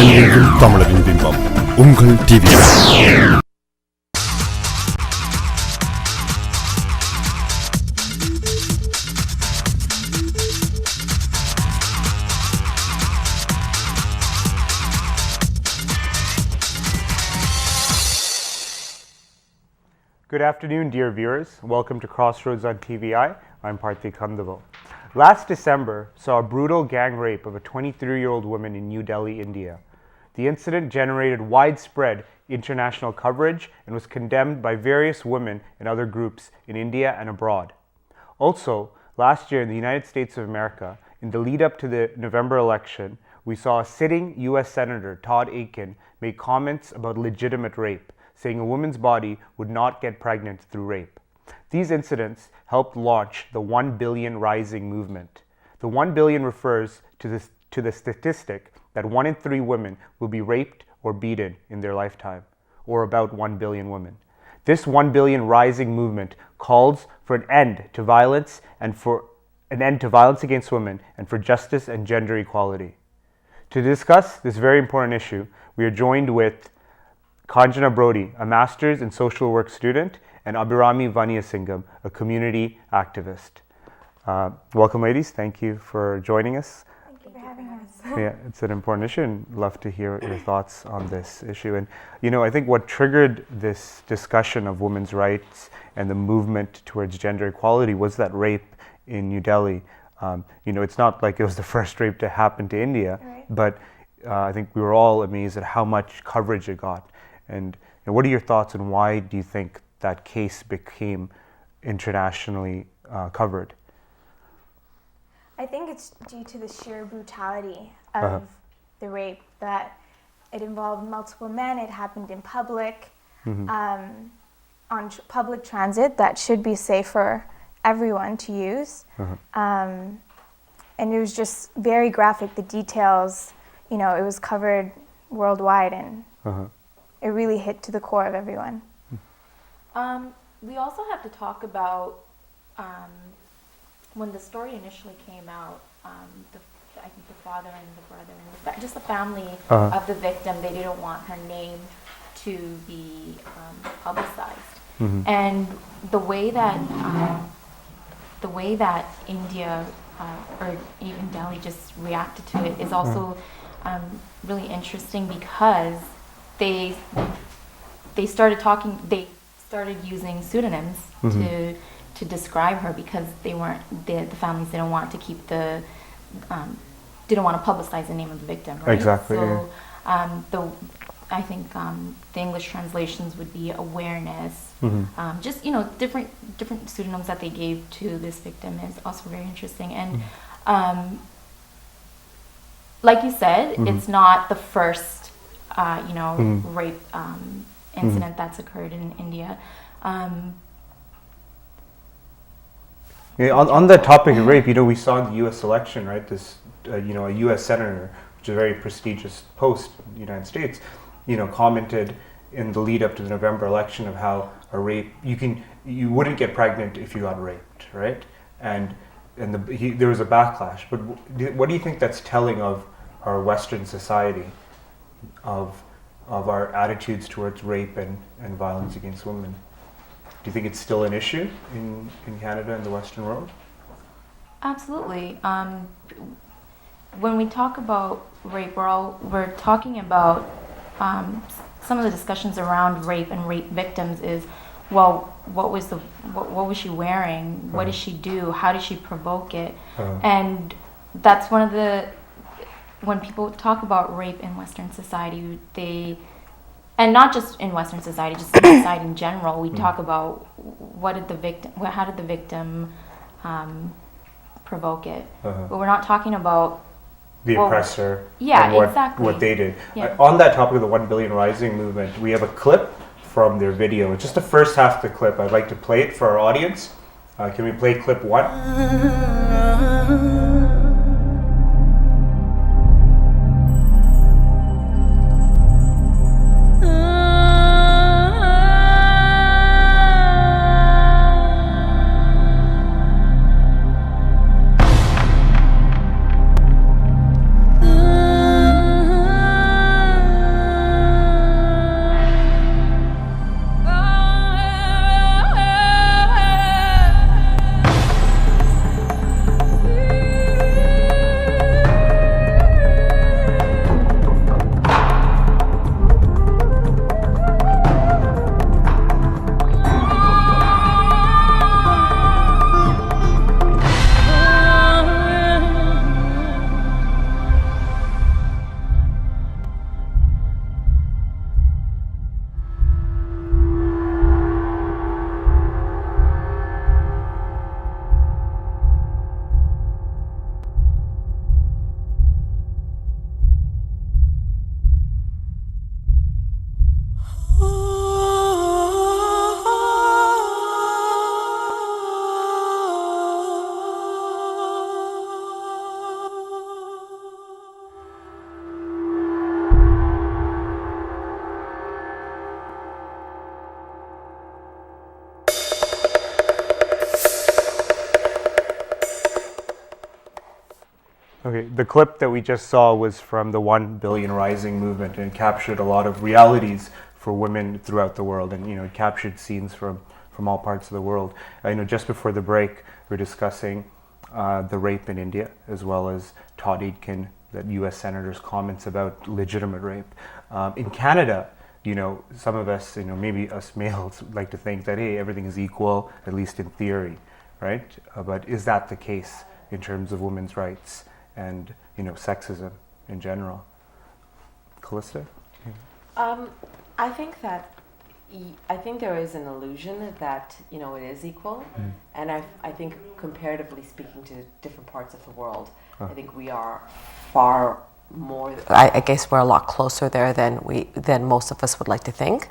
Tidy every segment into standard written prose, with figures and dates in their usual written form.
உலகெங்கும் தமிழரின் பிம்பம் உங்கள் TV. Good afternoon, dear viewers. Welcome to CrossRoads on TVI. I'm Parthi Kandaval. Last December saw a brutal gang rape of a 23-year-old woman in New Delhi, India. The incident generated widespread international coverage and was condemned by various women and other groups in India and abroad. Also, last year in the United States of America, in the lead up to the November election, we saw a sitting U.S. Senator, Todd Akin, make comments about legitimate rape, saying a woman's body would not get pregnant through rape. These incidents helped launch the 1 billion rising movement. The 1 billion refers to the statistic that 1 in 3 women will be raped or beaten in their lifetime, or about 1 billion women. This 1 billion rising movement calls for an end to violence against women and for justice and gender equality. To discuss this very important issue, we are joined with Kanjana Brody, a master's in social work student, and Abhirami Vaniyasingam, a community activist. Welcome, ladies. Thank you for joining us. Thank you for having us. Yeah, it's an important issue, and love to hear your thoughts on this issue. And I think what triggered this discussion of women's rights and the movement towards gender equality was that rape in New Delhi. It's not like it was the first rape to happen to India, right. But I think we were all amazed at how much coverage it got. And what are your thoughts, and why do you think that case became internationally covered? I think it's due to the sheer brutality of the rape, that it involved multiple men, it happened in public, on public transit that should be safe for everyone to use. And it was just very graphic, the details, it was covered worldwide, and it really hit to the core of everyone. We also have to talk about when the story initially came out, I think the father and the brother, and just the family of the victim, they didn't want her name to be publicized. And the way that India or even Delhi just reacted to it is also really interesting, because they started using pseudonyms to describe her, because the families didn't want to didn't want to publicize the name of the victim, right? Exactly. So I think the English translations would be awareness. Just different pseudonyms that they gave to this victim is also very interesting. And like you said, it's not the first rape incident that's occurred in India. On the topic of rape, we saw in the U.S. election, right? This, a U.S. senator, which is a very prestigious post in the United States, commented in the lead up to the November election of how a rape, you wouldn't get pregnant if you got raped, right? And there was a backlash. But what do you think that's telling of our Western society, of our attitudes towards rape and violence against women? Do you think it's still an issue in Canada and the Western world? Absolutely. When we talk about rape, we're talking about some of the discussions around rape and rape victims is, well, what was she wearing? What did she do? How did she provoke it? And that's one of when people talk about rape in Western society, and not just in Western society, just in society in general, we talk about how did the victim provoke it, but we're not talking about the oppressor. Yeah, and exactly. What they did. Yeah. On that topic of the 1 billion rising movement, we have a clip from their video. It's just the first half of the clip. I'd like to play it for our audience. Can we play clip 1? Okay, the clip that we just saw was from the 1 Billion Rising movement and captured a lot of realities for women throughout the world, and it captured scenes from all parts of the world. Just before the break, we were discussing the rape in India, as well as Todd Aitken, that U.S. Senator's comments about legitimate rape. In Canada, some of us, maybe us males, like to think that, hey, everything is equal, at least in theory, right? But is that the case in terms of women's rights and sexism in general? Callista? I think that I think there is an illusion that it is equal, and I think comparatively speaking to different parts of the world, I think we are far more. I guess we're a lot closer there than most of us would like to think.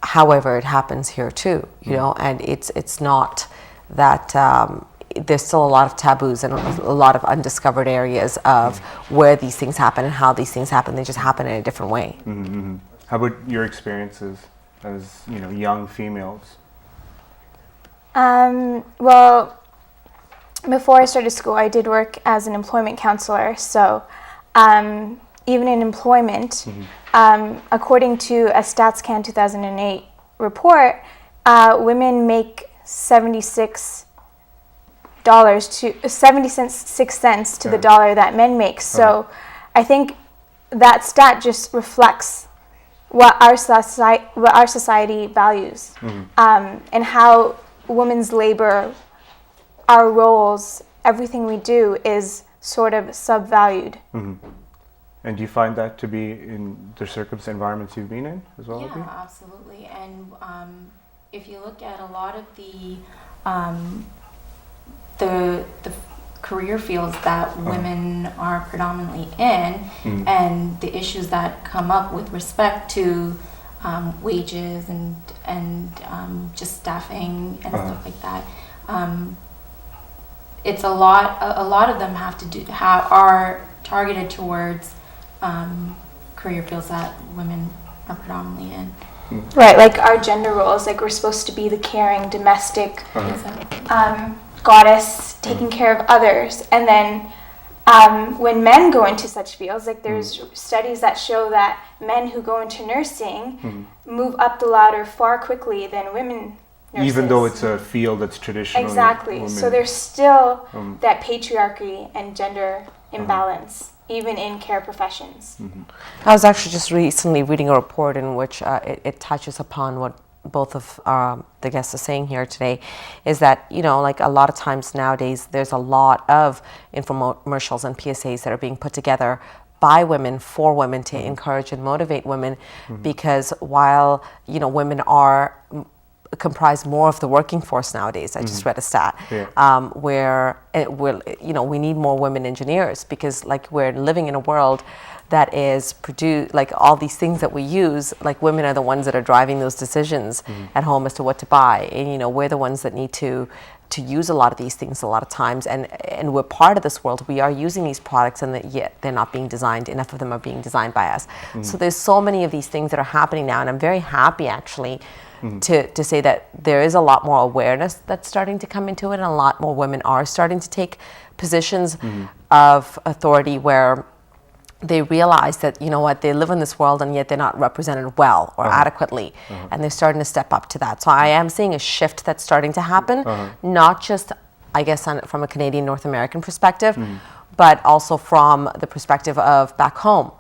However, it happens here too, and it's not that. There's still a lot of taboos and a lot of undiscovered areas of where these things happen and how these things happen. They just happen in a different way. Mm-hmm. How about your experiences as young females? Well, before I started school, I did work as an employment counselor. So even in employment, according to a StatsCan 2008 report, women make $76 to the dollar that men make. So I think that stat just reflects what our society values, and how women's labor, our roles, everything we do is sort of subvalued. And do you find that to be in the environments you've been in as well? Yeah, absolutely. And if you look at a lot of the career fields that women are predominantly in, and the issues that come up with respect to wages and just staffing and stuff like that, it's a lot of them are targeted towards career fields that women are predominantly in. Right, like our gender roles, like we're supposed to be the caring, domestic, Exactly. goddess taking care of others, and then when men go into such fields, like there's studies that show that men who go into nursing move up the ladder far quickly than women nurses. Even though it's a field that's traditionally exactly women. So there's still that patriarchy and gender imbalance even in care professions. I was actually just recently reading a report in which it touches upon what both of the guests are saying here today, is that, like a lot of times nowadays, there's a lot of infomercials and PSAs that are being put together by women for women to encourage and motivate women, because while, women are comprise more of the working force nowadays. I just read a stat where we need more women engineers, because like we're living in a world that is produced, like all these things that we use, like women are the ones that are driving those decisions at home as to what to buy, and we're the ones that need to use a lot of these things a lot of times, and we're part of this world. We are using these products, and yet they're not being designed. Enough of them are being designed by us. So there's so many of these things that are happening now, and I'm very happy actually to say that there is a lot more awareness that's starting to come into it, and a lot more women are starting to take positions of authority where they realize that, they live in this world and yet they're not represented well or adequately, and they're starting to step up to that. So I am seeing a shift that's starting to happen, not just, I guess, from a Canadian North American perspective, but also from the perspective of back home,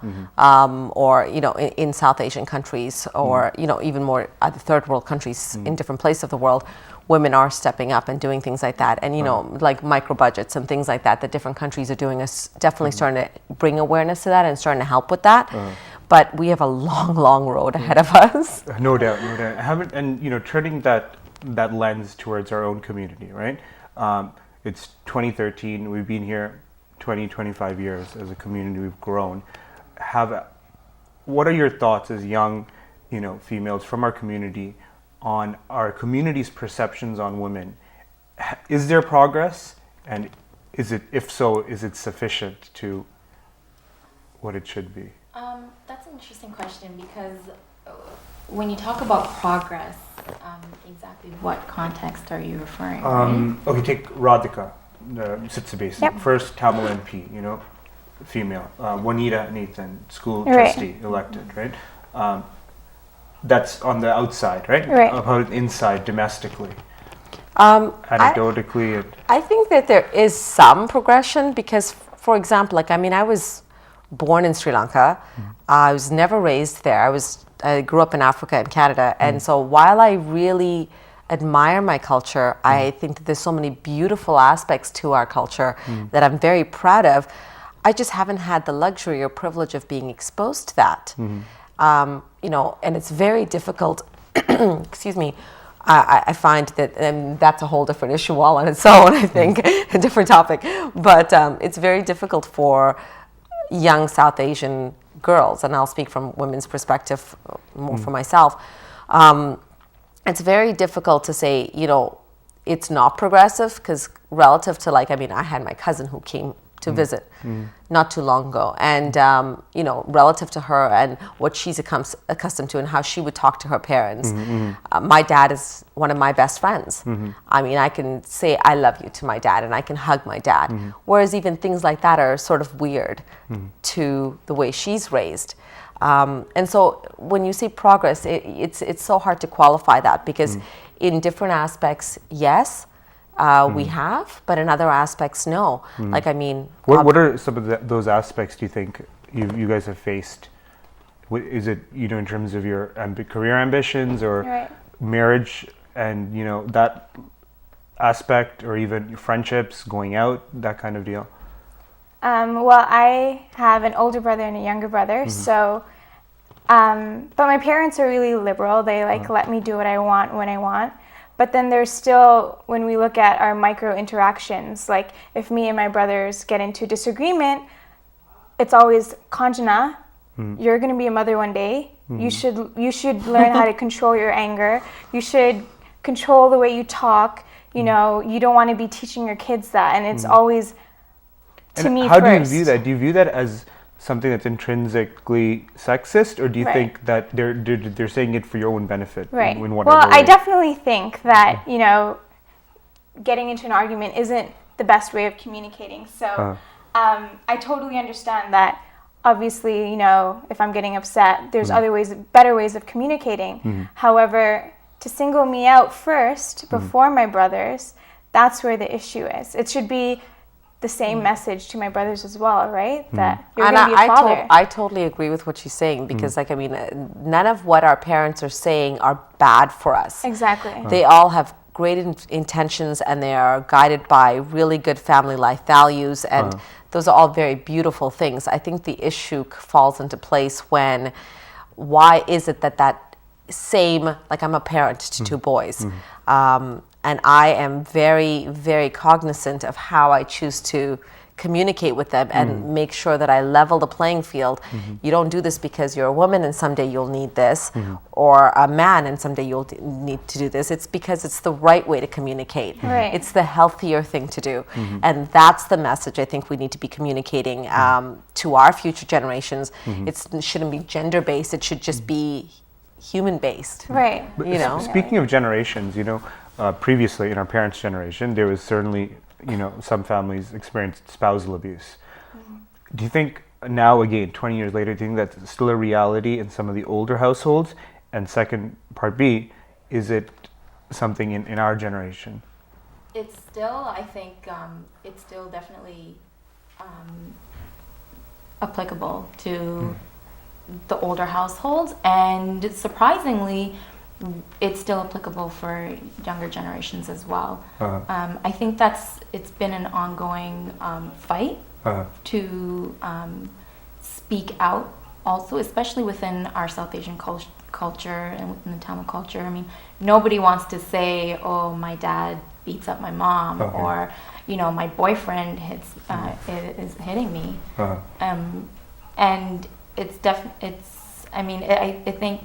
or in South Asian countries, or even more other third world countries in different places of the world. Women are stepping up and doing things like that, and like micro budgets and things like that different countries are doing, is definitely starting to bring awareness to that and starting to help with that. But we have a long road ahead of us. No doubt. And turning that lens towards our own community, right? It's 2013. We've been here 25 years as a community. We've grown. What are your thoughts as young, females from our community on our community's perceptions on women? Is there progress, and if so, is it sufficient to what it should be? That's an interesting question, because when you talk about progress, exactly what context are you referring to? Okay, take Radhika. Sitsa Basin. Yep. First Tamil MP, female. Juanita Nathan, school Right. trustee, elected, right? That's on the outside, right? Right. About inside, domestically, I, anecdotally. I think that there is some progression because, for example, I was born in Sri Lanka. I was never raised there. I grew up in Africa and Canada. And so while I really admire my culture, I think that there's so many beautiful aspects to our culture that I'm very proud of. I just haven't had the luxury or privilege of being exposed to that. And it's very difficult, excuse me, I find that, and that's a whole different issue all on its own, I think, a different topic. But it's very difficult for young South Asian girls, and I'll speak from women's perspective more for myself. It's very difficult to say, it's not progressive because relative to I had my cousin who came to visit not too long ago, and relative to her and what she's accustomed to and how she would talk to her parents, my dad is one of my best friends. I can say I love you to my dad and I can hug my dad, whereas even things like that are sort of weird to the way she's raised. And so when you say progress, it's so hard to qualify that because in different aspects, yes, we have, but in other aspects, no. What are some of those aspects do you think you guys have faced? Is it in terms of your career ambitions or Right. marriage and that aspect, or even your friendships, going out, that kind of deal? Well, I have an older brother and a younger brother, so, but my parents are really liberal. They let me do what I want when I want. But then there's still, when we look at our micro interactions, like if me and my brothers get into disagreement, it's always, Kanjana, you're going to be a mother one day. You should learn how to control your anger. You should control the way you talk. You don't want to be teaching your kids that. And it's always to me how first. do you view that? Do you view that as something that's intrinsically sexist, or do you Right. think that they're saying it for your own benefit? Right. In whatever Well, I way? definitely think that, getting into an argument isn't the best way of communicating. So I totally understand that. Obviously, if I'm getting upset, there's better ways of communicating. However, to single me out first before my brothers, that's where the issue is. It should be the same message to my brothers as well, right? That you're going to be a father. I totally agree with what she's saying because, none of what our parents are saying are bad for us. Exactly. They all have great intentions and they are guided by really good family life values, and those are all very beautiful things. I think the issue falls into place when, why is it that same, I'm a parent to two boys, and I am very, very cognizant of how I choose to communicate with them and make sure that I level the playing field. You don't do this because you're a woman and someday you'll need this, or a man and someday you'll need to do this. It's because it's the right way to communicate. Right. It's the healthier thing to do. And that's the message I think we need to be communicating to our future generations. It shouldn't be gender-based. It should just be human-based. Right. Speaking of generations, previously in our parents' generation, there was certainly, some families experienced spousal abuse. Do you think now, again, 20 years later, do you think that's still a reality in some of the older households? And second, part B, is it something in our generation? It's still, I think, it's still definitely applicable to the older households, and surprisingly, it's still applicable for younger generations as well. I think it's been an ongoing fight to speak out also, especially within our South Asian culture and within the Tamil culture. Nobody wants to say, oh, my dad beats up my mom, or, my boyfriend is hitting me. And I think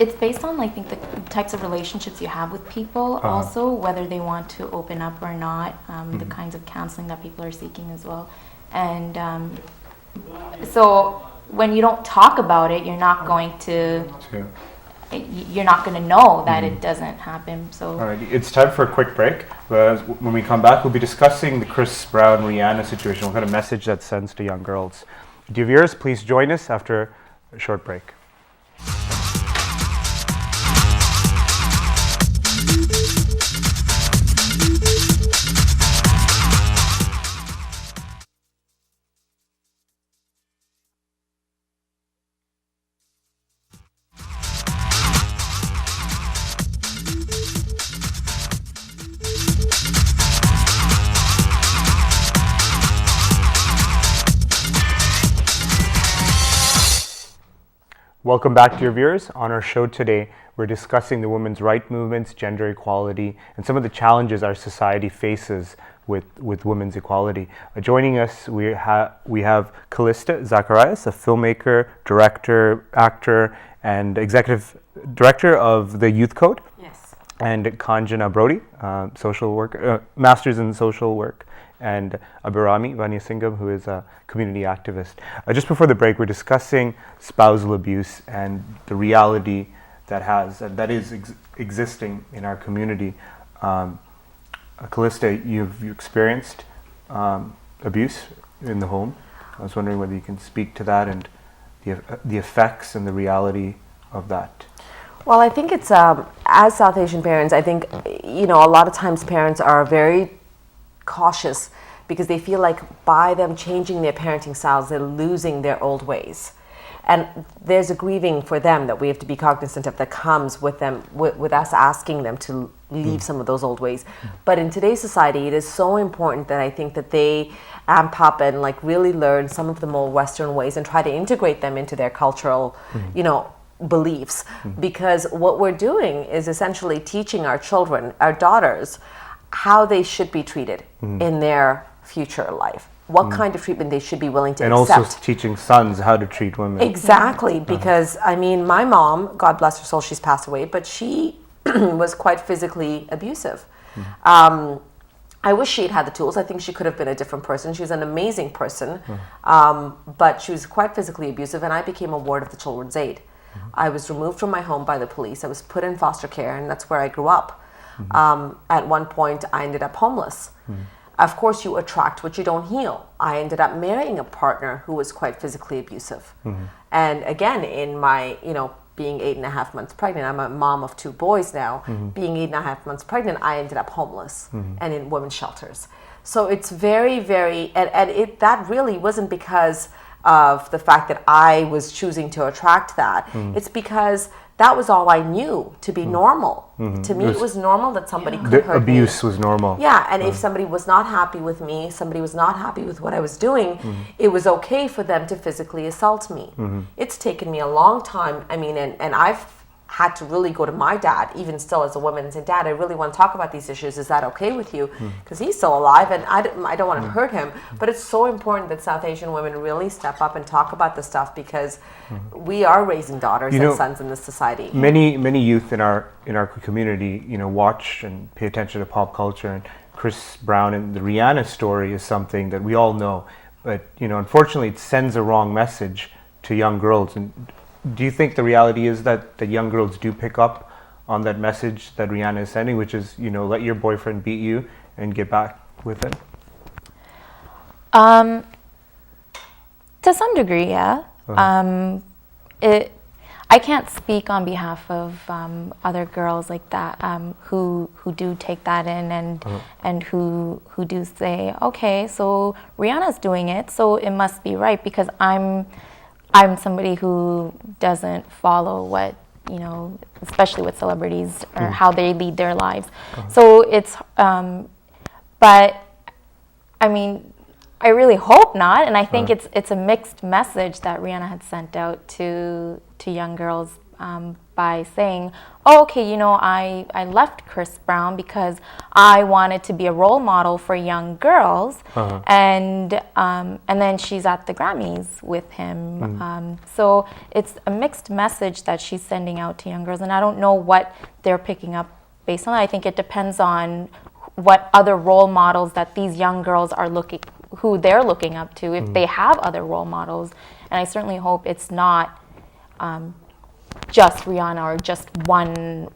it's based on the types of relationships you have with people, also whether they want to open up or not, the kinds of counseling that people are seeking as well. And so when you don't talk about it, you're not going to you're not going to know that it doesn't happen. So, All right, it's time for a quick break. When we come back, we'll be discussing the Chris Brown Rihanna situation, what kind of message that sends to young girls. Dear viewers, please join us after a short break. Welcome back, dear viewers. On our show today, we're discussing the women's rights movements, gender equality, and some of the challenges our society faces with women's equality. Joining us, we have Callista Zacharias, a filmmaker, director, actor, and executive director of the Youth Code. Yes. And Kanjana Brody, social worker, master's in social work, and Abhirami Vanyasingham, who is a community activist. Just before the break, we're discussing spousal abuse and the reality that is existing in our community. Callista, you've experienced abuse in the home. I was wondering whether you can speak to that and the effects and the reality of that. Well, I think it's, as South Asian parents, I think, a lot of times parents are very cautious because they feel like by them changing their parenting styles, they're losing their old ways. And there's a grieving for them that we have to be cognizant of that comes with them, with us asking them to leave some of those old ways. But in today's society, it is so important that I think that they amp up and really learn some of the more Western ways and try to integrate them into their cultural, beliefs. Because what we're doing is essentially teaching our children, our daughters, how they should be treated in their future life. What kind of treatment they should be willing to accept. And also teaching sons how to treat women. Exactly, because my mom, God bless her soul, she's passed away, but she was quite physically abusive. I wish she had had the tools. I think she could have been a different person. She was an amazing person, but she was quite physically abusive, and I became a ward of the Children's Aid. I was removed from my home by the police. I was put in foster care, and that's where I grew up. At one point, I ended up homeless. Of course, you attract what you don't heal. I ended up marrying a partner who was quite physically abusive. And again, in my, being 8.5 months pregnant, I'm a mom of 2 boys now. Being 8.5 months pregnant, I ended up homeless and in women's shelters. So it's very, very, that really wasn't because of the fact that I was choosing to attract that. It's because that was all I knew to be normal. To me, it was normal that somebody could hurt me. Abuse was normal. Yeah, and if somebody was not happy with me, somebody was not happy with what I was doing, it was okay for them to physically assault me. It's taken me a long time. And I've had to really go to my dad, even still as a woman, and say, Dad, I really want to talk about these issues. Is that okay with you? Because he's still alive, and I don't want to hurt him. But it's so important that South Asian women really step up and talk about this stuff, because we are raising daughters and sons in this society. Many youth in our community, watch and pay attention to pop culture, and Chris Brown and the Rihanna story is something that we all know. But unfortunately, it sends a wrong message to young girls. And do you think the reality is that the young girls do pick up on that message that Rihanna is sending, which is, let your boyfriend beat you and get back with it? To some degree, yeah. I can't speak on behalf of other girls like that who do take that in and who do say, okay, so Rihanna's doing it, so it must be right, because I'm somebody who doesn't follow what, especially with celebrities or how they lead their lives. So it's, but I really hope not. And I think it's a mixed message that Rihanna had sent out to young girls by saying, oh, okay, I left Chris Brown because I wanted to be a role model for young girls, and then she's at the Grammys with him. So it's a mixed message that she's sending out to young girls, and I don't know what they're picking up based on that. I think it depends on what other role models that these young girls are who they're looking up to, if they have other role models. And I certainly hope it's not just Rihanna or just one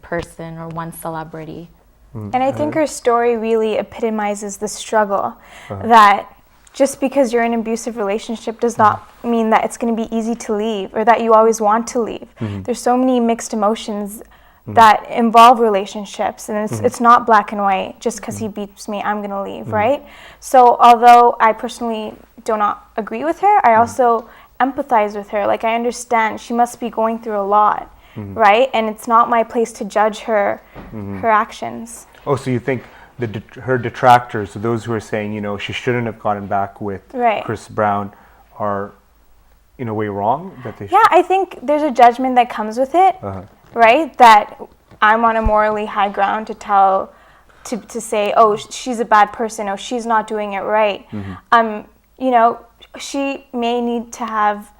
person or one celebrity. And I think her story really epitomizes the struggle that just because you're in an abusive relationship does not mean that it's going to be easy to leave or that you always want to leave. There's so many mixed emotions that involve relationships, and it's not black and white. Just because he beats me, I'm going to leave, right? So although I personally do not agree with her, I also empathize with her. Like, I understand she must be going through a lot, right? And it's not my place to judge her actions. Oh, so you think her detractors, so those who are saying, you know, she shouldn't have gotten back with Chris Brown, are in a way wrong? That they I think there's a judgment that comes with it, right? That I'm on a morally high ground to say, oh, she's a bad person, oh, she's not doing it right. You know, she may need to have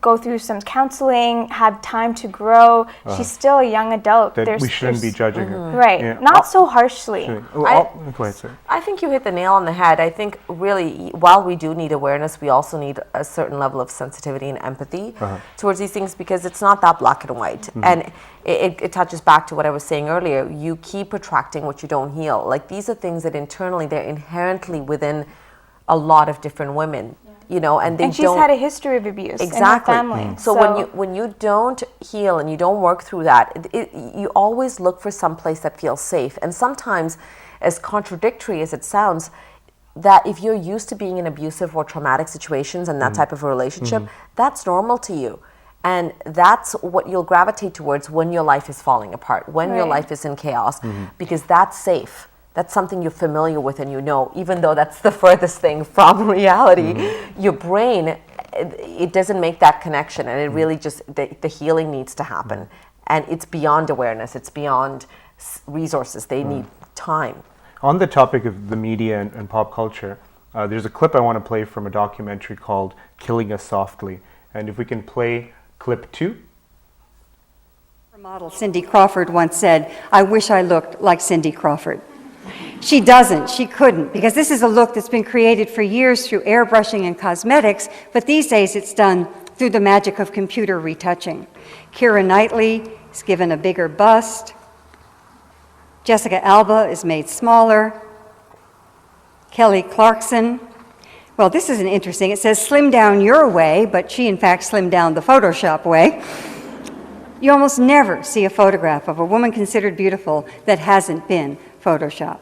go through some counseling, have time to grow. She's still a young adult. That we shouldn't be judging her. Right. Yeah. Not so harshly. Go ahead, sir. I think you hit the nail on the head. I think really, while we do need awareness, we also need a certain level of sensitivity and empathy towards these things, because it's not that black and white. And it touches back to what I was saying earlier. You keep attracting what you don't heal. Like, these are things that internally, they're inherently within a lot of different women. You know, and she's had a history of abuse in her family. So when you don't heal and you don't work through that, you always look for some place that feels safe. And sometimes, as contradictory as it sounds, that if you're used to being in abusive or traumatic situations and that type of a relationship, that's normal to you. And that's what you'll gravitate towards when your life is falling apart, when your life is in chaos, because that's safe. That's something you're familiar with and you know, even though that's the furthest thing from reality, your brain, it doesn't make that connection, and it really just, the healing needs to happen. And it's beyond awareness, it's beyond resources, they need time. On the topic of the media and pop culture, there's a clip I want to play from a documentary called Killing Us Softly. And if we can play clip 2. Model Cindy Crawford once said, "I wish I looked like Cindy Crawford." She doesn't, she couldn't, because this is a look that's been created for years through airbrushing and cosmetics, but these days it's done through the magic of computer retouching. Keira Knightley is given a bigger bust. Jessica Alba is made smaller. Kelly Clarkson, well, this is interesting. It says slim down your way, but she in fact slimmed down the Photoshop way. You almost never see a photograph of a woman considered beautiful that hasn't been photoshopped.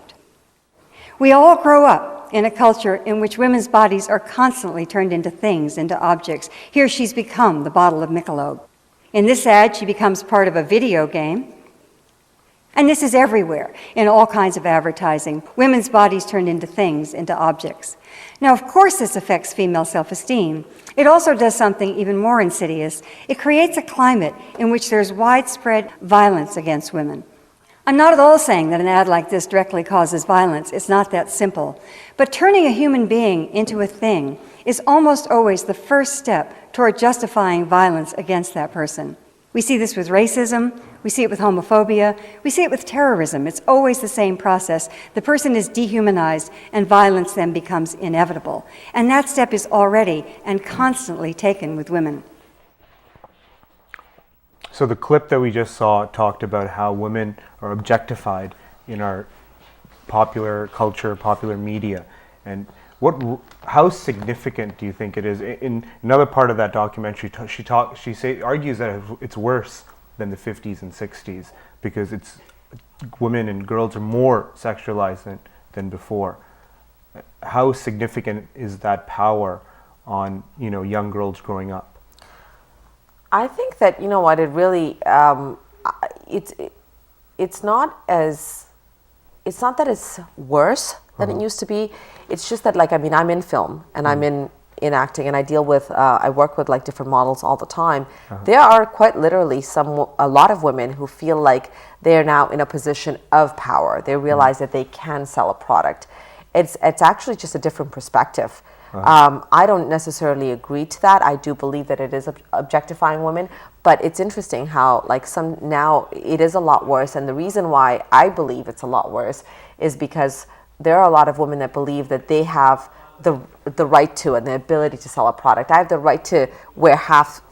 We all grow up in a culture in which women's bodies are constantly turned into things, into objects. Here she's become the bottle of Michelob. In this ad, she becomes part of a video game. And this is everywhere, in all kinds of advertising. Women's bodies turned into things, into objects. Now, of course, this affects female self-esteem. It also does something even more insidious. It creates a climate in which there's widespread violence against women. I'm not at all saying that an ad like this directly causes violence. It's not that simple. But turning a human being into a thing is almost always the first step toward justifying violence against that person. We see this with racism, we see it with homophobia, we see it with terrorism. It's always the same process. The person is dehumanized and violence then becomes inevitable. And that step is already and constantly taken with women. So the clip that we just saw talked about how women are objectified in our popular culture, popular media, and how significant do you think it is? In another part of that documentary, she argues that it's worse than the 50s and 60s because it's women and girls are more sexualized than before. How significant is that power on young girls growing up? I think that it really it's not that it's worse than it used to be. It's just that I'm in film and I'm in acting, and I deal with I work with different models all the time. There are quite literally a lot of women who feel like they are now in a position of power. They realize that they can sell a product. It's actually just a different perspective. I don't necessarily agree to that. I do believe that it is objectifying women, but it's interesting how now it is a lot worse. And the reason why I believe it's a lot worse is because there are a lot of women that believe that they have the right to and the ability to sell a product. I have the right to wear half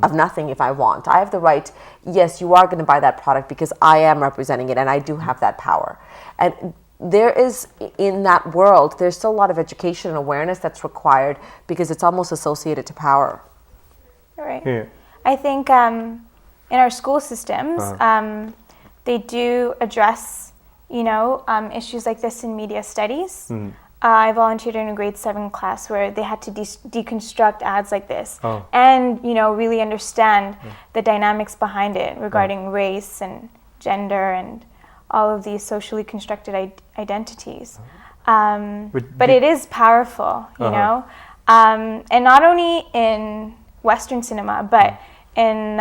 of nothing if I want. I have the right, yes, you are going to buy that product because I am representing it and I do have that power. And there is, in that world, there's still a lot of education and awareness that's required because it's almost associated to power. Right. Yeah. I think in our school systems, they do address, issues like this in media studies. I volunteered in a grade 7 class where they had to deconstruct ads like this and, really understand the dynamics behind it regarding race and gender and all of these socially constructed identities. But it is powerful, you know, and not only in Western cinema, but in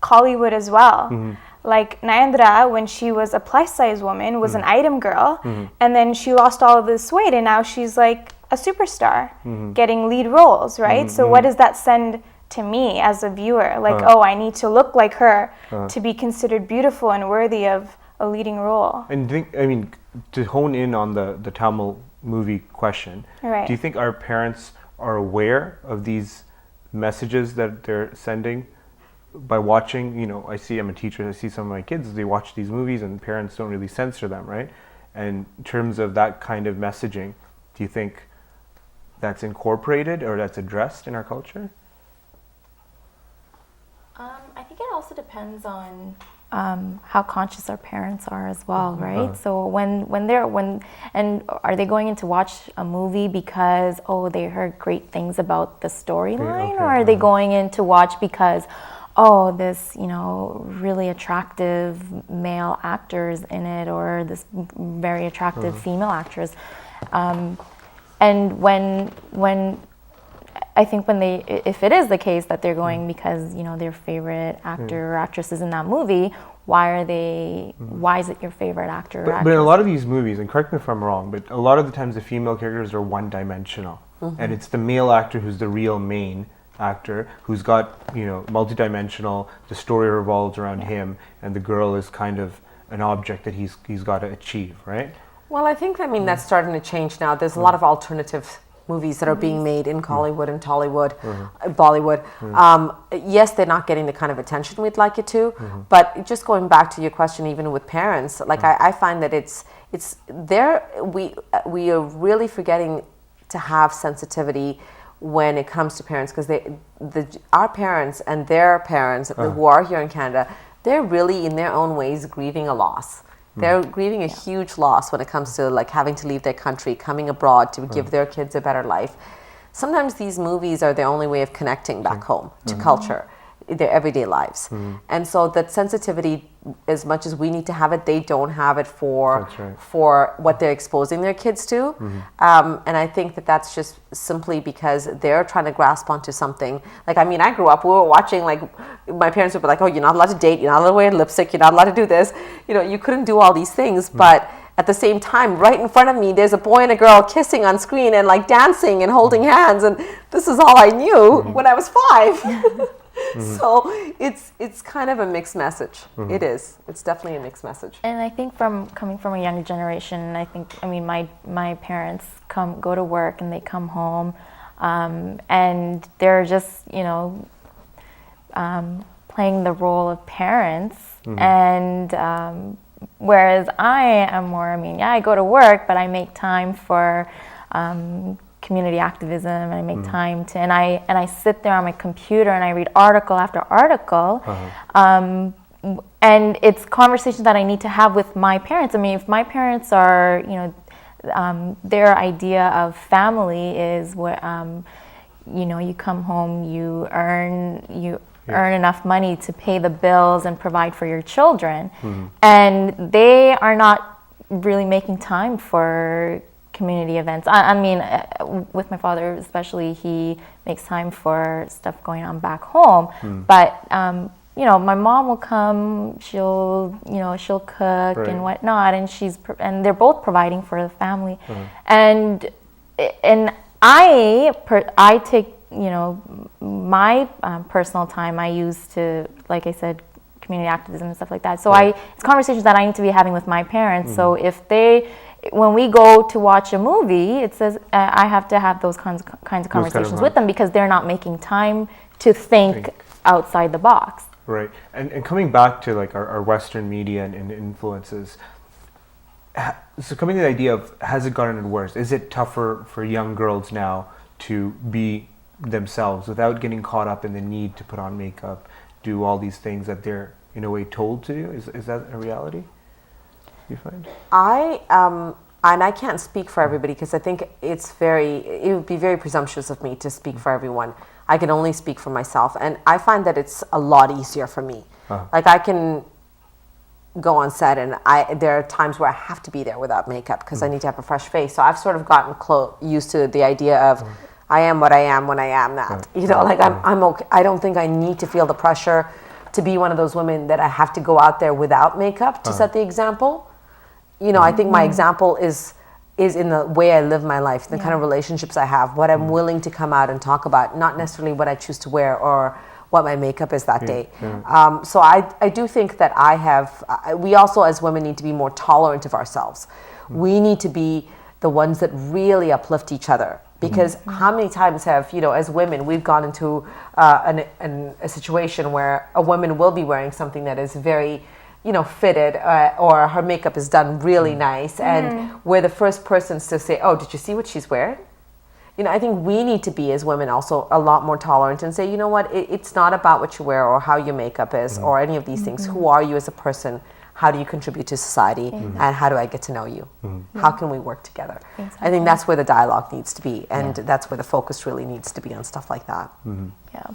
Hollywood as well. Like Nayendra, when she was a plus-size woman, was an item girl, and then she lost all of this weight, and now she's like a superstar, getting lead roles, right? So what does that send to me as a viewer? Like, oh, I need to look like her to be considered beautiful and worthy of a leading role. And to hone in on the Tamil movie question, Right. do you think our parents are aware of these messages that they're sending? By watching, I'm a teacher, I see some of my kids, they watch these movies and parents don't really censor them, right? And in terms of that kind of messaging, do you think that's incorporated or that's addressed in our culture? I think it also depends on how conscious our parents are as well, right? So and are they going in to watch a movie because they heard great things about the storyline, or are they going in to watch because this really attractive male actors in it, or this very attractive female actress, and when I think if it is the case that they're going because their favorite actor or actress is in that movie, why is it your favorite actor or actress? But in a lot of these movies, and correct me if I'm wrong, but a lot of the times the female characters are one-dimensional, and it's the male actor who's the real main actor, who's got multidimensional. The story revolves around him, and the girl is kind of an object that he's got to achieve, right? Well, I think that's starting to change now. There's a lot of alternative movies that are being made in Hollywood and Tollywood, Bollywood. Yes, they're not getting the kind of attention we'd like it to, but just going back to your question, even with parents, like I find that it's there. We are really forgetting to have sensitivity when it comes to parents, because our parents and their parents who are here in Canada, they're really in their own ways grieving a loss. They're grieving a huge loss when it comes to like having to leave their country, coming abroad to give their kids a better life. Sometimes these movies are their only way of connecting back home to culture, their everyday lives. And so that sensitivity, as much as we need to have it, they don't have it for what they're exposing their kids to. And I think that's just simply because they're trying to grasp onto something. Like, I grew up, we were watching, like, my parents would be like, oh, you're not allowed to date, you're not allowed to wear lipstick, you're not allowed to do this. You couldn't do all these things, but at the same time, right in front of me, there's a boy and a girl kissing on screen and like dancing and holding hands. And this is all I knew when I was 5. So it's kind of a mixed message. It is. It's definitely a mixed message. And I think coming from a younger generation, my parents go to work and they come home, and they're just playing the role of parents, and whereas I am more. I go to work, but I make time for community activism, and I make time to, and I sit there on my computer and I read article after article, and it's conversations that I need to have with my parents. If my parents are, their idea of family is what, you come home, you earn enough money to pay the bills and provide for your children, and they are not really making time for community events. With my father especially, he makes time for stuff going on back home. But my mom will come. She'll cook and whatnot, and they're both providing for the family. And I take my personal time I use to, like I said, community activism and stuff like that. So it's conversations that I need to be having with my parents. So when we go to watch a movie, it says I have to have those kinds of conversations with them, because they're not making time to think outside the box. Right. And coming back to like our Western media and influences, so coming to the idea of, has it gotten worse? Is it tougher for young girls now to be themselves without getting caught up in the need to put on makeup, do all these things that they're in a way told to do? Is that a reality, you find? And I can't speak for everybody because I think it would be very presumptuous of me to speak for everyone. I can only speak for myself, and I find that it's a lot easier for me. Like I can go on set, and there are times where I have to be there without makeup because I need to have a fresh face. So I've sort of gotten used to the idea of I am what I am when I am that. You know, like I'm okay. I don't think I need to feel the pressure to be one of those women that I have to go out there without makeup to set the example. You know, I think my example is in the way I live my life, the kind of relationships I have, what I'm willing to come out and talk about, not necessarily what I choose to wear or what my makeup is that day. So I do think that we also as women need to be more tolerant of ourselves. We need to be the ones that really uplift each other. Because how many times have, you know, as women, we've gone into a situation where a woman will be wearing something that is very, you know, fitted, or her makeup is done really nice, and we're the first persons to say, oh, did you see what she's wearing? You know, I think we need to be, as women, also a lot more tolerant and say, you know what, it's not about what you wear or how your makeup is or any of these things. Who are you as a person? How do you contribute to society? And how do I get to know you? How can we work together? Exactly. I think that's where the dialogue needs to be, and that's where the focus really needs to be on stuff like that. Yeah.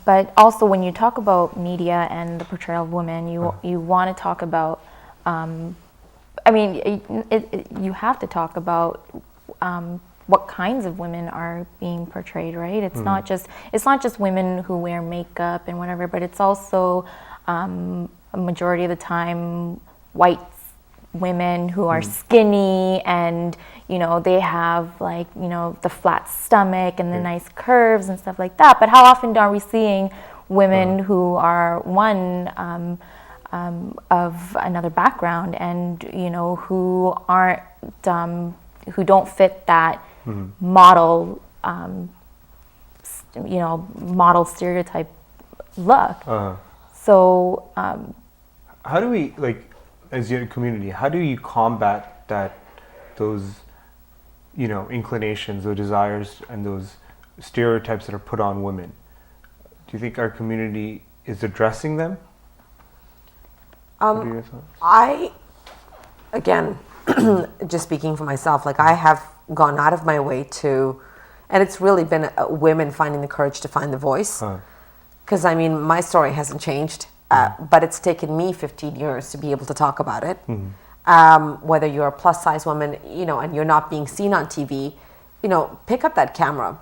But also when you talk about media and the portrayal of women, you want to talk about, I mean, you have to talk about what kinds of women are being portrayed, right? It's not just women who wear makeup and whatever, but it's also a majority of the time white women who are skinny, and you know, they have like, you know, the flat stomach and the nice curves and stuff like that. But how often are we seeing women who are of another background, and you know, who aren't who don't fit that model you know, model stereotype look. So how do we, like, as your community, how do you combat those, you know, inclinations, those desires, and those stereotypes that are put on women? Do you think our community is addressing them? What are your thoughts? Again, just speaking for myself, like I have gone out of my way to, and it's really been women finding the courage to find the voice. Because I mean, my story hasn't changed, but it's taken me 15 years to be able to talk about it. Whether you're a plus size woman, you know, and you're not being seen on TV, you know, pick up that camera,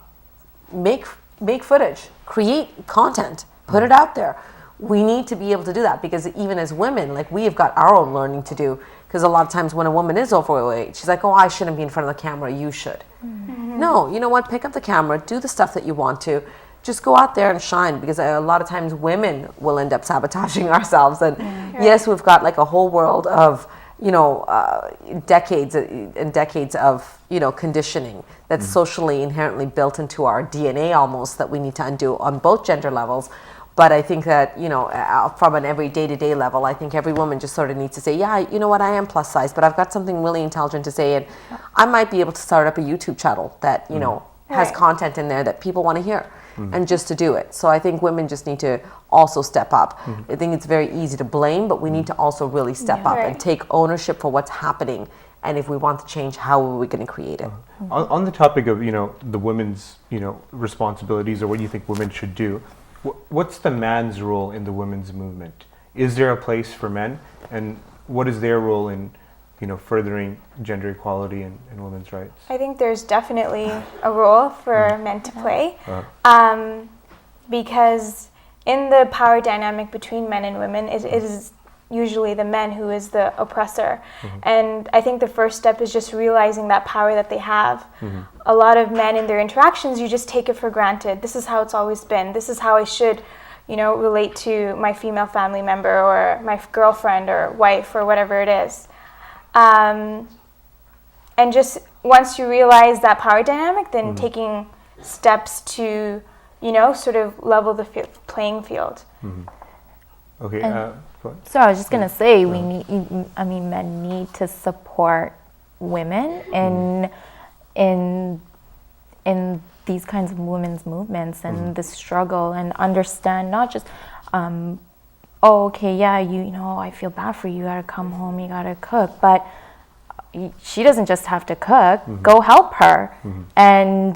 make footage, create content, put it out there. We need to be able to do that, because even as women, like, we have got our own learning to do. Because a lot of times when a woman is overweight, she's like, oh, I shouldn't be in front of the camera, you should. No, you know what, pick up the camera, do the stuff that you want to, just go out there and shine, because a lot of times women will end up sabotaging ourselves. And yes, we've got like a whole world of, you know, decades and decades of, you know, conditioning that's socially inherently built into our DNA almost, that we need to undo on both gender levels. But I think that, you know, from an every day-to-day level, I think every woman just sort of needs to say, yeah, you know what, I am plus size, but I've got something really intelligent to say, and I might be able to start up a YouTube channel that, you know, has content in there that people want to hear, and just to do it. So I think women just need to also step up. I think it's very easy to blame, but we need to also really step up and take ownership for what's happening. And if we want to change, how are we going to create it? On the topic of, you know, the women's, you know, responsibilities, or what you think women should do, what's the man's role in the women's movement? Is there a place for men, and what is their role in, you know, furthering gender equality and women's rights? I think there's definitely a role for men to play, because in the power dynamic between men and women, it is usually the men who is the oppressor. And I think the first step is just realizing that power that they have. A lot of men in their interactions, you just take it for granted. This is how it's always been. This is how I should, you know, relate to my female family member or my girlfriend or wife or whatever it is. And just once you realize that power dynamic, then taking steps to sort of level the playing field. Okay. And- Go ahead. So I was just gonna say men need to support women in these kinds of women's movements and the struggle, and understand not just oh, okay, yeah, I feel bad for you, you gotta come home, you gotta cook, but she doesn't just have to cook, go help her. And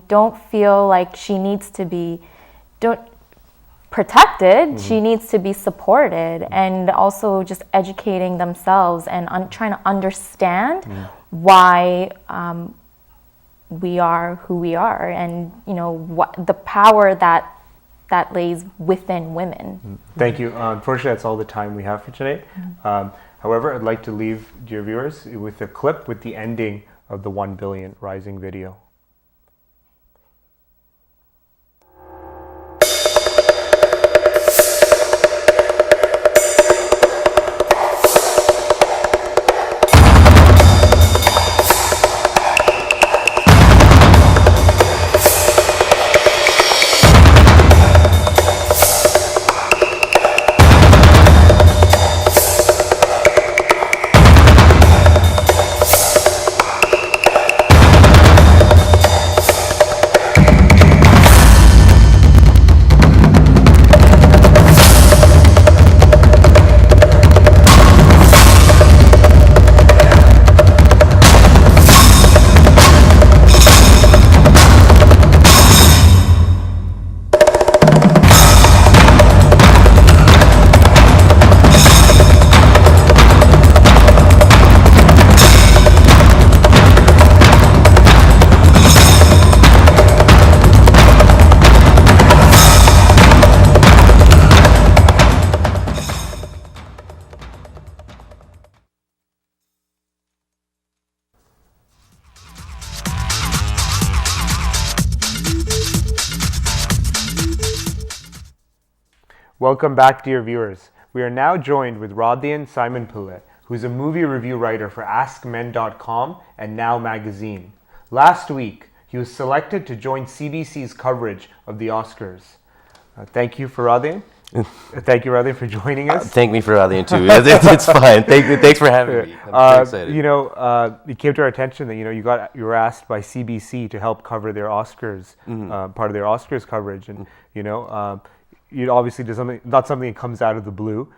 don't feel like she needs to be protected, she needs to be supported, and also just educating themselves and trying to understand why we are who we are, and what the power that lays within women. Thank you. Unfortunately, that's all the time we have for today. However, I'd like to leave dear viewers with a clip with the ending of the 1 billion rising video. Welcome back, dear viewers. We are now joined with Radhian Simonpillai, who's a movie review writer for AskMen.com and Now Magazine. Last week, he was selected to join CBC's coverage of the Oscars. Thank you for Radhian. Thank you, Radhian, for joining us. Thank me for Radhian too. It's fine. Thanks for having me. I'm so excited. It came to our attention that you were asked by CBC to help cover their Oscars, part of their Oscars coverage, and you obviously did something, not something that comes out of the blue.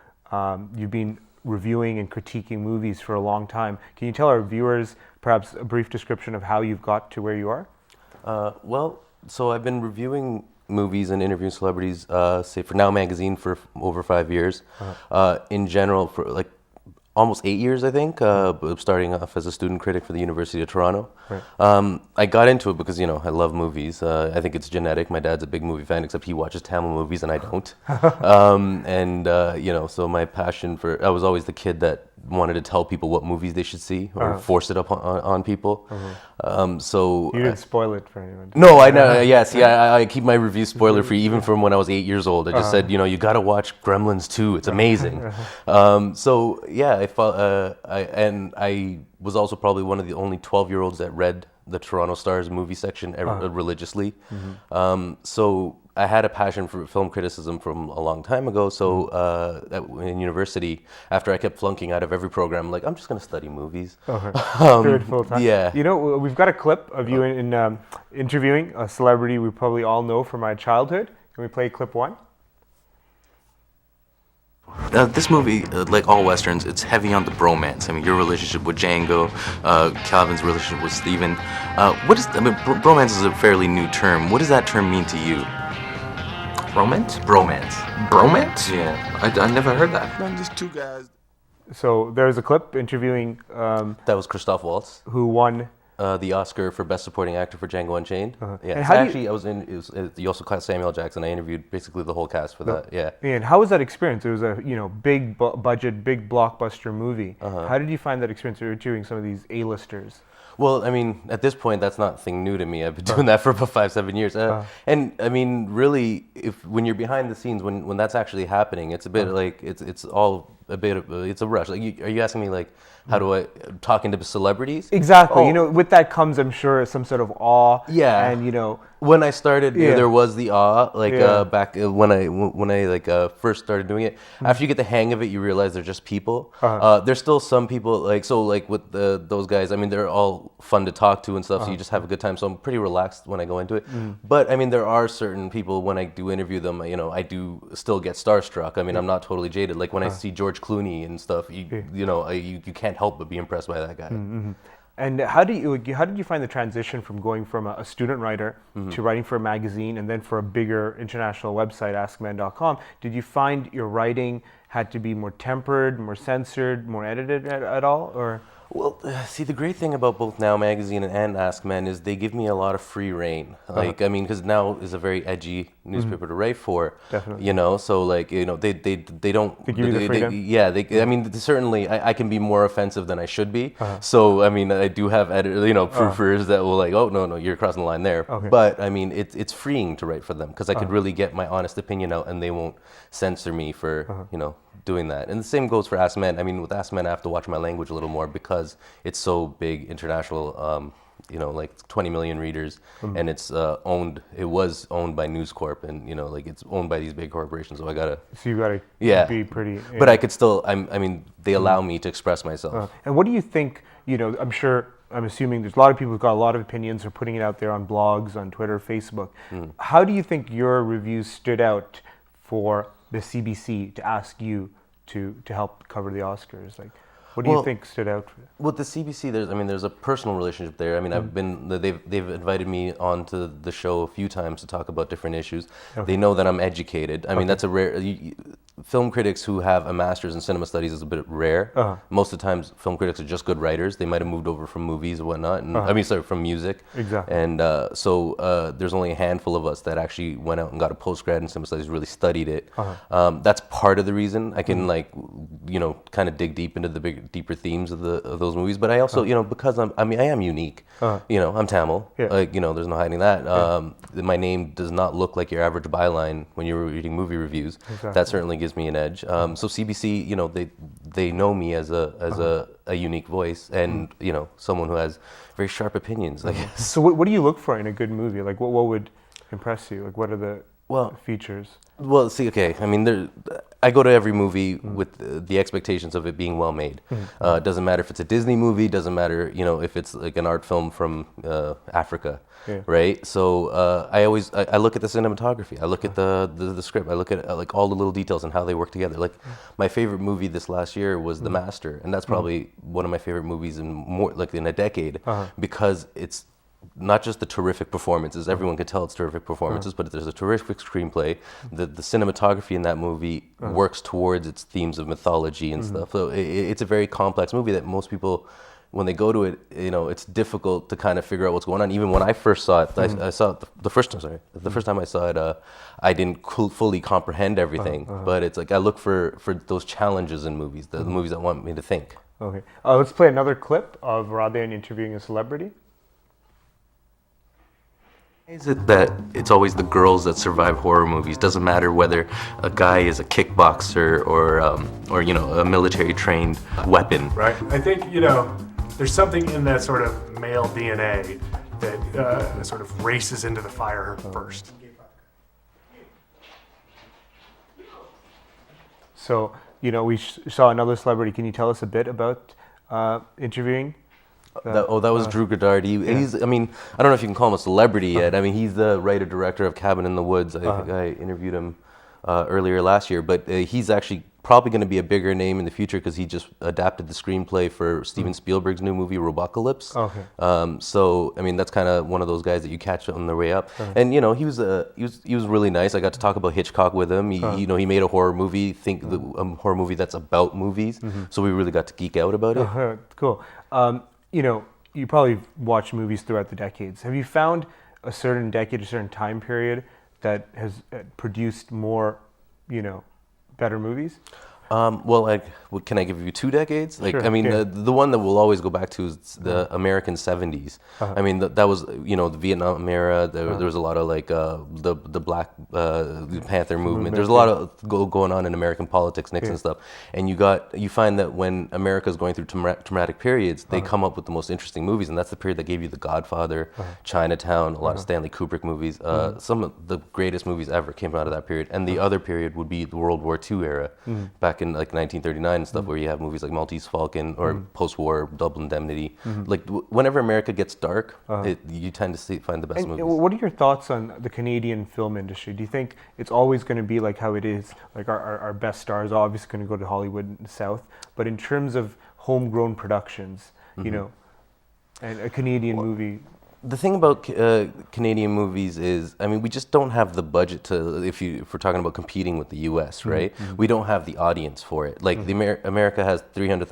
You've been reviewing and critiquing movies for a long time. Can you tell our viewers perhaps a brief description of how you've got to where you are? So I've been reviewing movies and interviewing celebrities, say for Now Magazine for over 5 years. In general, for like almost 8 years, I think, starting off as a student critic for the University of Toronto. Right. I got into it because, I love movies. I think it's genetic. My dad's a big movie fan, except he watches Tamil movies and I don't. So my passion I was always the kid that wanted to tell people what movies they should see or force it up on people. So you didn't spoil it for anyone. No, I know. Yes, yeah. I keep my reviews spoiler free, even from when I was 8 years old. I just said, you got to watch Gremlins 2. It's amazing. So yeah, I was also probably one of the only 12-year-olds that read the Toronto Star's movie section religiously. So I had a passion for film criticism from a long time ago. So in university, after I kept flunking out of every program, I'm like, I'm just going to study movies. Full time. Yeah. We've got a clip of you in interviewing a celebrity we probably all know from my childhood. Can we play clip 1? This movie, like all westerns, it's heavy on the bromance. I mean, your relationship with Django, Calvin's relationship with Steven. Bromance is a fairly new term. What does that term mean to you? Romance? Bromance. Bromance? Yeah. I never heard that. Man, just two guys. So there's a clip interviewing that was Christoph Waltz, who won the Oscar for Best Supporting Actor for Django Unchained. Yeah, And so how actually, you also cast Samuel Jackson. I interviewed basically the whole cast for that. Yeah. And how was that experience? It was a big budget, big blockbuster movie. How did you find that experience interviewing some of these A-listers? Well, I mean, at this point, that's nothing new to me. I've been doing that for about 5-7 years. And I mean, really, when you're behind the scenes, when that's actually happening, it's a bit like it's all a bit of it's a rush. Like, are you asking me like how do I talking to celebrities? Exactly. Oh. You know, with that comes, I'm sure, some sort of awe. Yeah. And you know, When I started, Yeah. there was the awe, like Yeah. back when I like first started doing it. After you get the hang of it, you realize they're just people. There's still some people like with those guys. I mean, they're all fun to talk to and stuff. So you just have a good time. So I'm pretty relaxed when I go into it. But I mean, there are certain people when I do interview them. You know, I do still get starstruck. I mean, I'm not totally jaded. Like when I see George Clooney and stuff, you can't help but be impressed by that guy. and how did you find the transition from going from a student writer to writing for a magazine and then for a bigger international website, AskMan.com? Did you find your writing had to be more tempered, more censored, more edited at all, or? Well, see, the great thing about both Now Magazine and Ask Men is they give me a lot of free reign. Like, I mean, because Now is a very edgy newspaper to write for. Definitely. You know, so like, you know, they don't. They give you the freedom? I mean, certainly, I can be more offensive than I should be. So, I mean, I do have proofers that will like, oh no, you're crossing the line there. Okay. But I mean, it's freeing to write for them because I could really get my honest opinion out, and they won't censor me for doing that. And the same goes for Ask Men. I mean, with Ask Men, I have to watch my language a little more because it's so big, international, like 20 million readers, and it's it was owned by News Corp, and, like it's owned by these big corporations, so I gotta... So you gotta be pretty... Yeah. But I could still, they allow me to express myself. And what do you think, I'm assuming there's a lot of people who've got a lot of opinions, are putting it out there on blogs, on Twitter, Facebook. How do you think your reviews stood out for the CBC to ask you to help cover the Oscars? Like, what do you think stood out? With the CBC, there's a personal relationship there. I mean, they've invited me onto the show a few times to talk about different issues. Okay. They know that I'm educated. I mean, that's a rare. Film critics who have a master's in cinema studies is a bit rare. Most of the times, film critics are just good writers. They might have moved over from movies or whatnot. And, from music. Exactly. And so there's only a handful of us that actually went out and got a postgrad in cinema studies, really studied it. That's part of the reason I can kind of dig deep into the deeper themes of those movies. But I also, because I am unique. I'm Tamil. Yeah. There's no hiding that. My name does not look like your average byline when you're reading movie reviews. Exactly. That certainly gives me an edge. So CBC, they know me as a unique voice and someone who has very sharp opinions, I guess. So what do you look for in a good movie? Like what would impress you? Like what are the features? Well, see, okay. I mean, I go to every movie with the expectations of it being well made. It doesn't matter if it's a Disney movie. Doesn't matter, if it's like an art film from Africa, right? So I look at the cinematography. I look at the script. I look at like all the little details and how they work together. Like my favorite movie this last year was The Master, and that's probably one of my favorite movies in a decade because it's not just the terrific performances. Everyone can tell it's terrific performances, but there's a terrific screenplay. The cinematography in that movie works towards its themes of mythology and stuff. So it's a very complex movie that most people, when they go to it, it's difficult to kind of figure out what's going on. Even when I first saw it, I saw it the first time I saw it, I didn't fully comprehend everything. But it's like I look for those challenges in movies, the movies that want me to think. Okay, let's play another clip of Radhan interviewing a celebrity. Is it that it's always the girls that survive horror movies? Doesn't matter whether a guy is a kickboxer or a military trained weapon. Right. I think there's something in that sort of male DNA that sort of races into the fire first. So we saw another celebrity. Can you tell us a bit about interviewing? That was Drew Goddard. He's, I don't know if you can call him a celebrity yet. I mean, he's the writer-director of Cabin in the Woods. I think I interviewed him earlier last year. But he's actually probably going to be a bigger name in the future because he just adapted the screenplay for Steven Spielberg's new movie, Robocalypse. Okay. So, that's kind of one of those guys that you catch on the way up. And, he was really nice. I got to talk about Hitchcock with him. He made a horror movie, a horror movie that's about movies. So we really got to geek out about it. Cool. You probably watched movies throughout the decades. Have you found a certain decade, a certain time period that has produced more, better movies? Well, can I give you 2 decades? Like, Sure, I mean, yeah. the one that we'll always go back to is the American 70s. I mean, that was, the Vietnam era. There was a lot of like the Black Panther movement. There's a lot of going on in American politics, Nixon stuff. And you find that when America's going through traumatic periods, they come up with the most interesting movies, and that's the period that gave you The Godfather, Chinatown, a lot of Stanley Kubrick movies. Some of the greatest movies ever came out of that period. And the other period would be the World War II era, back in like 1939 and stuff, where you have movies like Maltese Falcon or post-war Double Indemnity. Like whenever America gets dark, you tend to find the best movies. What are your thoughts on the Canadian film industry? Do you think it's always going to be like how it is? Like our best stars are obviously going to go to Hollywood and the South, but in terms of homegrown productions, and a Canadian movie. The thing about Canadian movies is, I mean, we just don't have the budget to, if we're talking about competing with the U.S., right? We don't have the audience for it. Like America has 300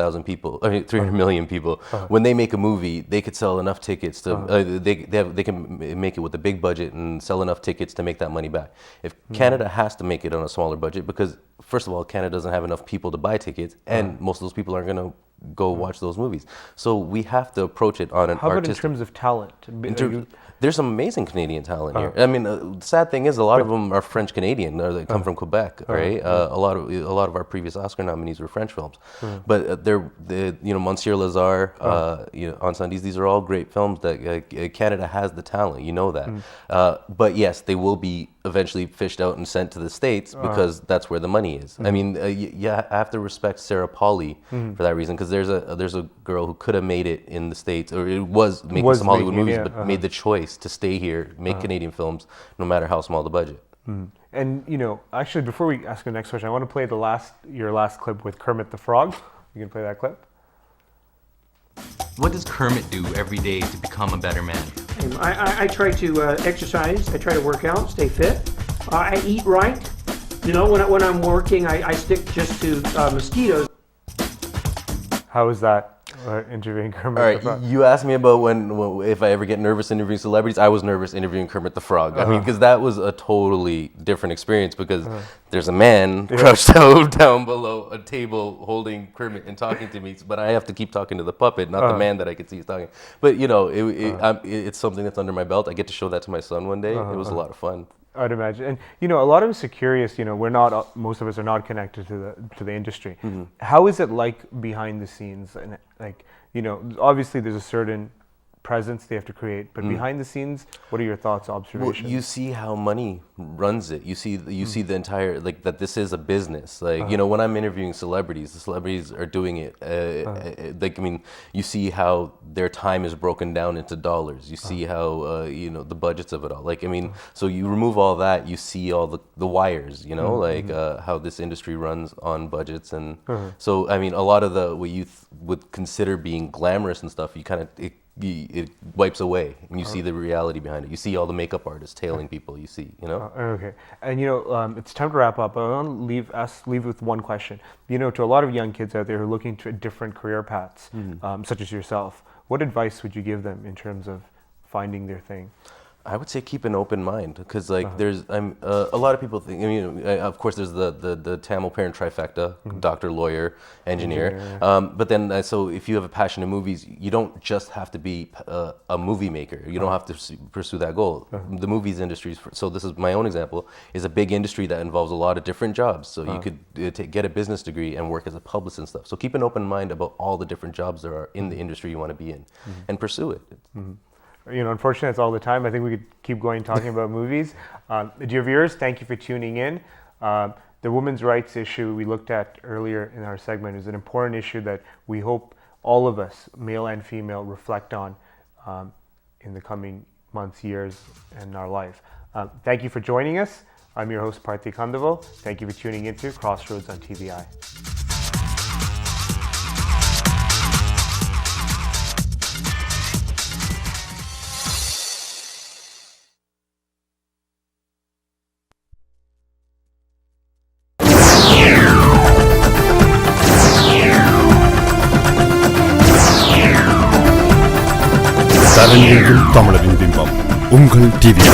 million people. When they make a movie, they could sell enough tickets to, they can make it with a big budget and sell enough tickets to make that money back. If Canada has to make it on a smaller budget, because first of all, Canada doesn't have enough people to buy tickets, and most of those people aren't going to go watch those movies. So we have to approach it on an How about artistic. in terms of talent? There's some amazing Canadian talent here. I mean, the sad thing is a lot of them are French Canadian, or they come from Quebec, right? A lot of our previous Oscar nominees were French films, but Monsieur Lazare, On Sundays, these are all great films that Canada has the talent. You know that, but yes, they will be eventually fished out and sent to the States because that's where the money is. I mean, I have to respect Sarah Polley for that reason, because there's a girl who could have made it in the States, or it was making some Hollywood movies, but made the choice to stay here, make Canadian films, no matter how small the budget. And actually, before we ask the next question, I want to play your last clip with Kermit the Frog. You can play that clip. What does Kermit do every day to become a better man? I try to exercise. I try to work out, stay fit. I eat right. When I'm working, I stick just to mosquitoes. How is that? Interviewing Kermit All right, the Frog. you asked me about if I ever get nervous interviewing celebrities. I was nervous interviewing Kermit the Frog. I mean, because that was a totally different experience, because there's a man crouched out down below a table holding Kermit and talking to me, but I have to keep talking to the puppet, not the man that I could see is talking. But it's something that's under my belt. I get to show that to my son one day. It was a lot of fun. I'd imagine, and a lot of us are curious. Most of us are not connected to the industry. How is it like behind the scenes? And obviously there's a certain presence they have to create, but behind the scenes, what are your thoughts, observations? Well, you see how money runs it. You see the entire, like, that this is a business. Like, when I'm interviewing celebrities, the celebrities are doing it. You see how their time is broken down into dollars. You see how the budgets of it all. Like, I mean, so you remove all that, you see all the wires. How this industry runs on budgets, and so I mean, a lot of what you would consider being glamorous and stuff, it wipes away, and you see the reality behind it. You see all the makeup artists tailing people. Okay, and it's time to wrap up. I want to leave with one question. To a lot of young kids out there who are looking to different career paths, such as yourself, what advice would you give them in terms of finding their thing? I would say keep an open mind, because there's a lot of people think. Of course, there's the Tamil parent trifecta: doctor, lawyer, engineer. But then, so if you have a passion in movies, you don't just have to be a movie maker. You don't have to pursue that goal. The movies industry, so this is my own example, is a big industry that involves a lot of different jobs. So you could get a business degree and work as a publicist and stuff. So keep an open mind about all the different jobs there are in the industry you want to be in, and pursue it. Unfortunately, that's all the time. I think we could keep going talking about movies. Dear viewers, thank you for tuning in. The women's rights issue we looked at earlier in our segment is an important issue that we hope all of us, male and female, reflect on in the coming months, years, in our life. Thank you for joining us. I'm your host, Parthi Kandaval. Thank you for tuning into Crossroads on TVI. தமிழரின் பிம்பம் உங்கள் TV.